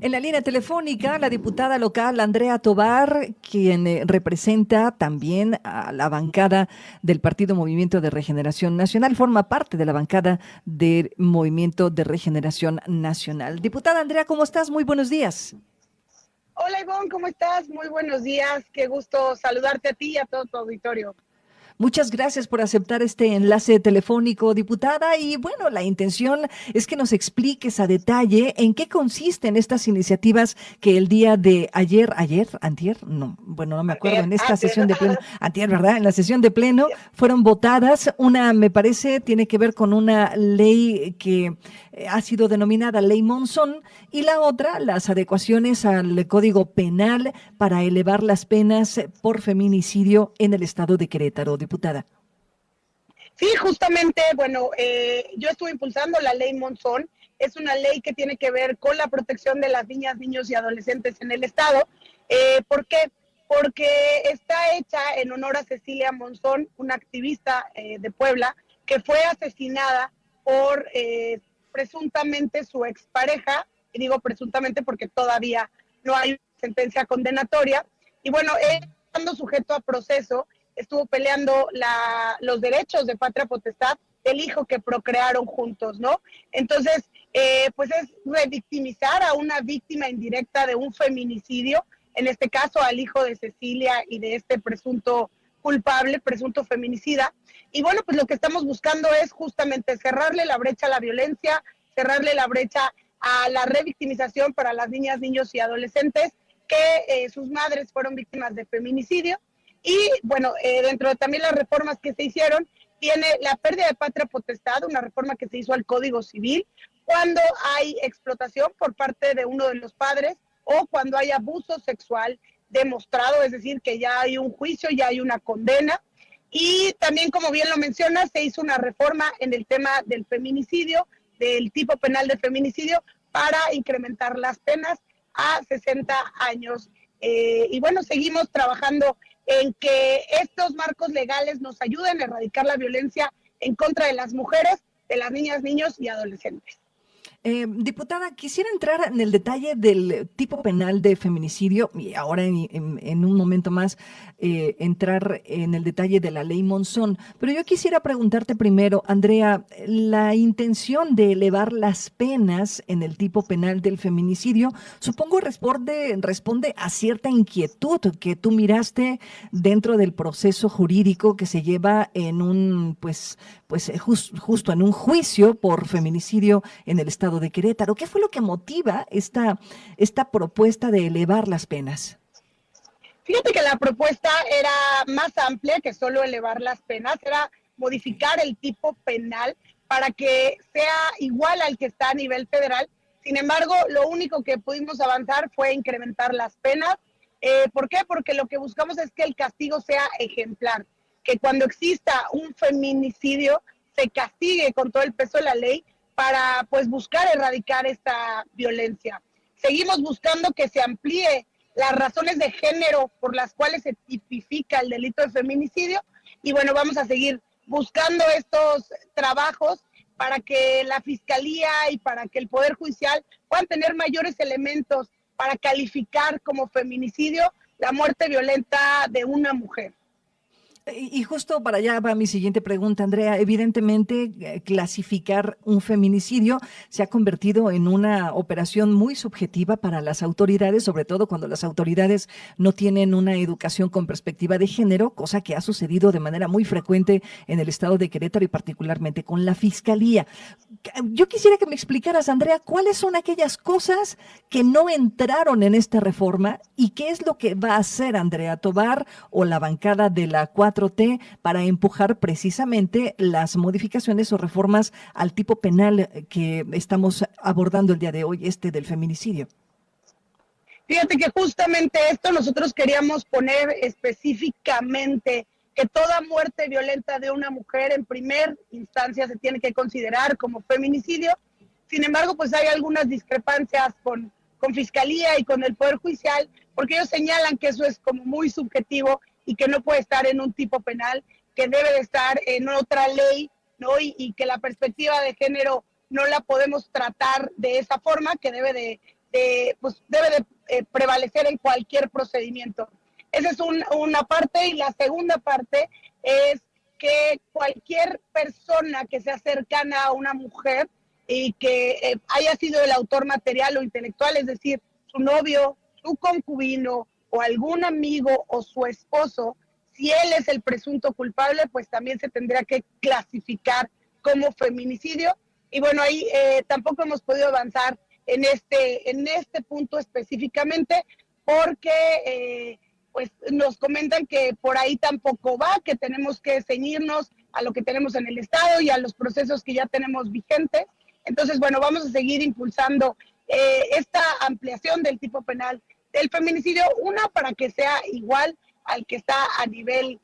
En la línea telefónica, la diputada local Andrea Tovar, quien representa también a la bancada del Partido Movimiento de Regeneración Nacional, forma parte de la bancada del Movimiento de Regeneración Nacional. Diputada Andrea, ¿cómo estás? Muy buenos días. Hola Ivonne, ¿cómo estás? Muy buenos días, qué gusto saludarte a ti y a todo tu auditorio. Muchas gracias por aceptar este enlace telefónico, diputada. Y bueno, la intención es que nos expliques a detalle en qué consisten estas iniciativas que el día de antier, no, bueno, no me acuerdo, en esta sesión de pleno, antier, ¿verdad? En la sesión de pleno fueron votadas. Una, me parece, tiene que ver con una ley que ha sido denominada Ley Monzón, y la otra, las adecuaciones al Código Penal para elevar las penas por feminicidio en el estado de Querétaro, diputada. Sí, justamente, bueno, yo estuve impulsando la Ley Monzón. Es una ley que tiene que ver con la protección de las niñas, niños y adolescentes en el estado. ¿Por qué? Porque está hecha en honor a Cecilia Monzón, una activista de Puebla, que fue asesinada por presuntamente su expareja, y digo presuntamente porque todavía no hay sentencia condenatoria, y bueno, él estando sujeto a proceso, estuvo peleando los derechos de patria potestad del hijo que procrearon juntos, ¿no? Entonces, pues es revictimizar a una víctima indirecta de un feminicidio, en este caso al hijo de Cecilia y de este presunto culpable, presunto feminicida. Y bueno, pues lo que estamos buscando es justamente cerrarle la brecha a la violencia, cerrarle la brecha a la revictimización para las niñas, niños y adolescentes que sus madres fueron víctimas de feminicidio. Y bueno, dentro de también las reformas que se hicieron, tiene la pérdida de patria potestad, una reforma que se hizo al Código Civil, cuando hay explotación por parte de uno de los padres o cuando hay abuso sexual demostrado, es decir, que ya hay un juicio, ya hay una condena. Y también, como bien lo mencionas, se hizo una reforma en el tema del feminicidio, del tipo penal de feminicidio, para incrementar las penas a 60 años. Y bueno, seguimos trabajando en que estos marcos legales nos ayuden a erradicar la violencia en contra de las mujeres, de las niñas, niños y adolescentes. Diputada, quisiera entrar en el detalle del tipo penal de feminicidio y ahora en un momento más entrar en el detalle de la ley Monzón. Pero yo quisiera preguntarte primero, Andrea, la intención de elevar las penas en el tipo penal del feminicidio, supongo responde a cierta inquietud que tú miraste dentro del proceso jurídico que se lleva en un, justo en un juicio por feminicidio en el estado de Querétaro. ¿Qué fue lo que motiva esta propuesta de elevar las penas? Fíjate que la propuesta era más amplia que solo elevar las penas, era modificar el tipo penal para que sea igual al que está a nivel federal. Sin embargo, lo único que pudimos avanzar fue incrementar las penas. ¿Por qué? Porque lo que buscamos es que el castigo sea ejemplar, que cuando exista un feminicidio se castigue con todo el peso de la ley para pues buscar erradicar esta violencia. Seguimos buscando que se amplíe las razones de género por las cuales se tipifica el delito de feminicidio y bueno, vamos a seguir buscando estos trabajos para que la Fiscalía y para que el Poder Judicial puedan tener mayores elementos para calificar como feminicidio la muerte violenta de una mujer. Y justo para allá va mi siguiente pregunta, Andrea. Evidentemente, clasificar un feminicidio se ha convertido en una operación muy subjetiva para las autoridades, sobre todo cuando las autoridades no tienen una educación con perspectiva de género, cosa que ha sucedido de manera muy frecuente en el estado de Querétaro y particularmente con la Fiscalía. Yo quisiera que me explicaras, Andrea, cuáles son aquellas cosas que no entraron en esta reforma y qué es lo que va a hacer Andrea Tovar o la bancada de la 4T para empujar precisamente las modificaciones o reformas al tipo penal que estamos abordando el día de hoy, del feminicidio. Fíjate que justamente esto nosotros queríamos poner específicamente que toda muerte violenta de una mujer en primer instancia se tiene que considerar como feminicidio. Sin embargo, pues hay algunas discrepancias con Fiscalía y con el Poder Judicial, porque ellos señalan que eso es como muy subjetivo y que no puede estar en un tipo penal, que debe de estar en otra ley, ¿no? Y que la perspectiva de género no la podemos tratar de esa forma, que debe de pues debe de prevalecer en cualquier procedimiento. Esa es una parte, y la segunda parte es que cualquier persona que sea cercana a una mujer y que haya sido el autor material o intelectual, es decir, su novio, su concubino o algún amigo o su esposo, si él es el presunto culpable, pues también se tendrá que clasificar como feminicidio. Y bueno, ahí tampoco hemos podido avanzar en este punto específicamente, porque pues nos comentan que por ahí tampoco va, que tenemos que ceñirnos a lo que tenemos en el Estado y a los procesos que ya tenemos vigentes. Entonces, bueno, vamos a seguir impulsando esta ampliación del tipo penal del feminicidio, una para que sea igual al que está a nivel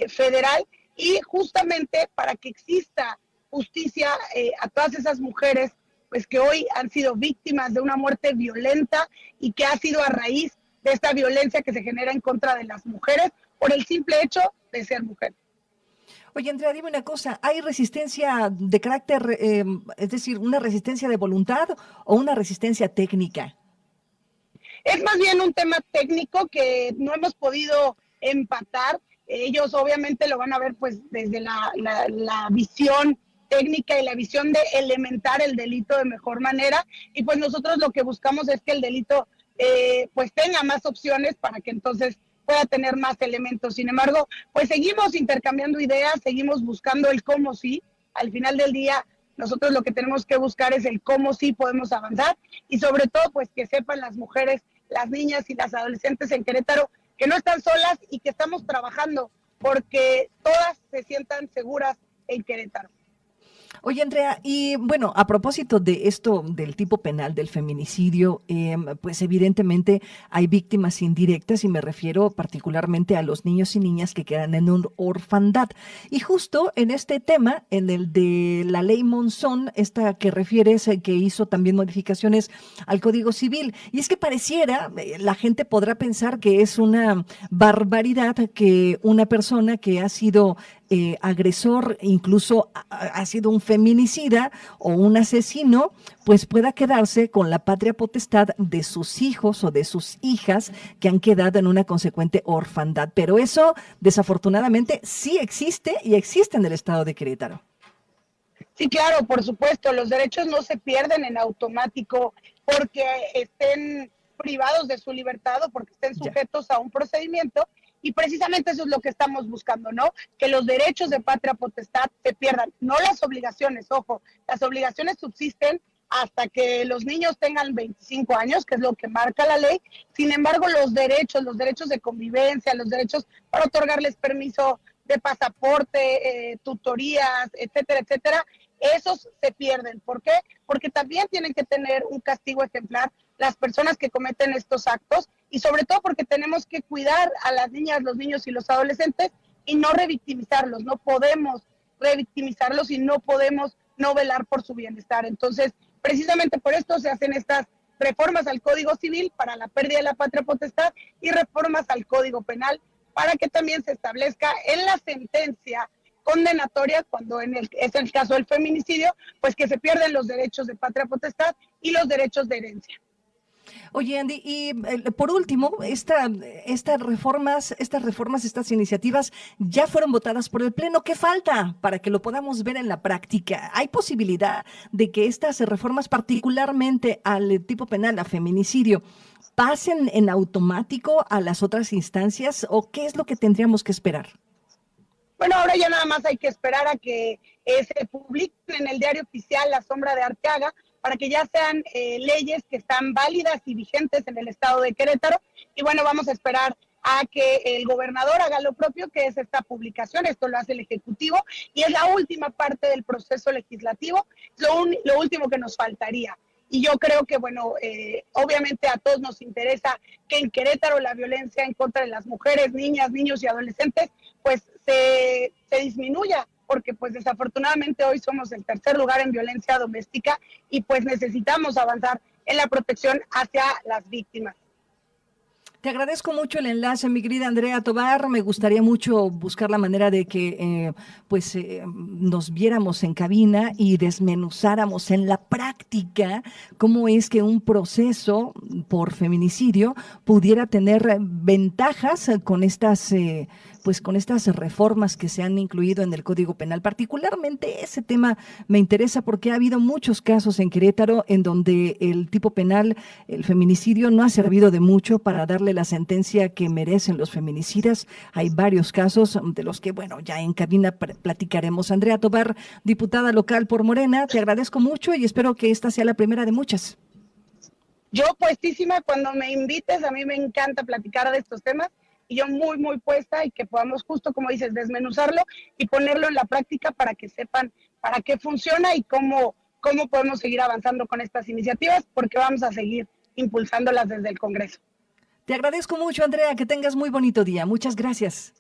federal, y justamente para que exista justicia a todas esas mujeres pues que hoy han sido víctimas de una muerte violenta y que ha sido a raíz de esta violencia que se genera en contra de las mujeres por el simple hecho de ser mujer. Oye, Andrea, dime una cosa, ¿hay resistencia de carácter, es decir, una resistencia de voluntad o una resistencia técnica? Es más bien un tema técnico que no hemos podido empatar. Ellos obviamente lo van a ver pues desde la visión técnica y la visión de elementar el delito de mejor manera, y pues nosotros lo que buscamos es que el delito pues tenga más opciones para que entonces pueda tener más elementos. Sin embargo, pues seguimos intercambiando ideas, seguimos buscando el cómo sí. Al final del día, nosotros lo que tenemos que buscar es el cómo sí podemos avanzar, y sobre todo pues que sepan las mujeres, las niñas y las adolescentes en Querétaro que no están solas y que estamos trabajando porque todas se sientan seguras en Querétaro. Oye, Andrea, y bueno, a propósito de esto del tipo penal del feminicidio, pues evidentemente hay víctimas indirectas, y me refiero particularmente a los niños y niñas que quedan en un orfandad. Y justo en este tema, en el de la ley Monzón, esta que refieres, que hizo también modificaciones al Código Civil, y es que pareciera, la gente podrá pensar que es una barbaridad que una persona que ha sido agresor, incluso ha sido un feminicida o un asesino, pues pueda quedarse con la patria potestad de sus hijos o de sus hijas que han quedado en una consecuente orfandad. Pero eso, desafortunadamente, sí existe, y existe en el estado de Querétaro. Sí, claro, por supuesto, los derechos no se pierden en automático porque estén privados de su libertad o porque estén sujetos a un procedimiento. Y precisamente eso es lo que estamos buscando, ¿no? Que los derechos de patria potestad se pierdan, no las obligaciones. Ojo, las obligaciones subsisten hasta que los niños tengan 25 años, que es lo que marca la ley. Sin embargo, los derechos de convivencia, los derechos para otorgarles permiso de pasaporte, tutorías, etcétera, etcétera, esos se pierden. ¿Por qué? Porque también tienen que tener un castigo ejemplar las personas que cometen estos actos, y sobre todo porque tenemos que cuidar a las niñas, los niños y los adolescentes y no revictimizarlos. No podemos revictimizarlos y no podemos no velar por su bienestar. Entonces, precisamente por esto se hacen estas reformas al Código Civil para la pérdida de la patria potestad y reformas al Código Penal para que también se establezca en la sentencia condenatoria, cuando es el caso del feminicidio, pues que se pierden los derechos de patria potestad y los derechos de herencia. Oye, Andy, y por último, estas reformas, estas iniciativas ya fueron votadas por el Pleno. ¿Qué falta para que lo podamos ver en la práctica? ¿Hay posibilidad de que estas reformas, particularmente al tipo penal, a feminicidio, pasen en automático a las otras instancias, o qué es lo que tendríamos que esperar? Bueno, ahora ya nada más hay que esperar a que se publiquen en el Diario Oficial La Sombra de Arteaga, para que ya sean leyes que están válidas y vigentes en el estado de Querétaro. Y bueno, vamos a esperar a que el gobernador haga lo propio, que es esta publicación. Esto lo hace el Ejecutivo y es la última parte del proceso legislativo, lo último que nos faltaría. Y yo creo que, bueno, obviamente a todos nos interesa que en Querétaro la violencia en contra de las mujeres, niñas, niños y adolescentes, pues se disminuya, porque pues desafortunadamente hoy somos el tercer lugar en violencia doméstica y pues necesitamos avanzar en la protección hacia las víctimas. Te agradezco mucho el enlace, mi querida Andrea Tobar. Me gustaría mucho buscar la manera de que nos viéramos en cabina y desmenuzáramos en la práctica cómo es que un proceso por feminicidio pudiera tener ventajas con estas reformas que se han incluido en el Código Penal. Particularmente ese tema me interesa porque ha habido muchos casos en Querétaro en donde el tipo penal, el feminicidio, no ha servido de mucho para darle la sentencia que merecen los feminicidas. Hay varios casos de los que, bueno, ya en cabina platicaremos. Andrea Tobar, diputada local por Morena, te agradezco mucho y espero que esta sea la primera de muchas. Yo puestísima, cuando me invites, a mí me encanta platicar de estos temas y yo muy puesta y que podamos justo, como dices, desmenuzarlo y ponerlo en la práctica para que sepan para qué funciona y cómo podemos seguir avanzando con estas iniciativas, porque vamos a seguir impulsándolas desde el Congreso. Te agradezco mucho, Andrea, que tengas muy bonito día. Muchas gracias.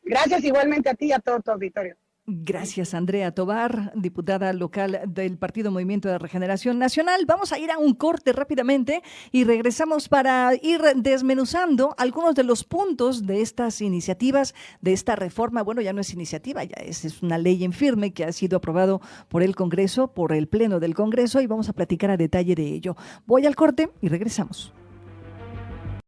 Gracias igualmente a ti y a todo tu auditorio. Gracias, Andrea Tobar, diputada local del Partido Movimiento de Regeneración Nacional. Vamos a ir a un corte rápidamente y regresamos para ir desmenuzando algunos de los puntos de estas iniciativas, de esta reforma. Bueno, ya no es iniciativa, ya es una ley en firme que ha sido aprobado por el Congreso, por el Pleno del Congreso, y vamos a platicar a detalle de ello. Voy al corte y regresamos.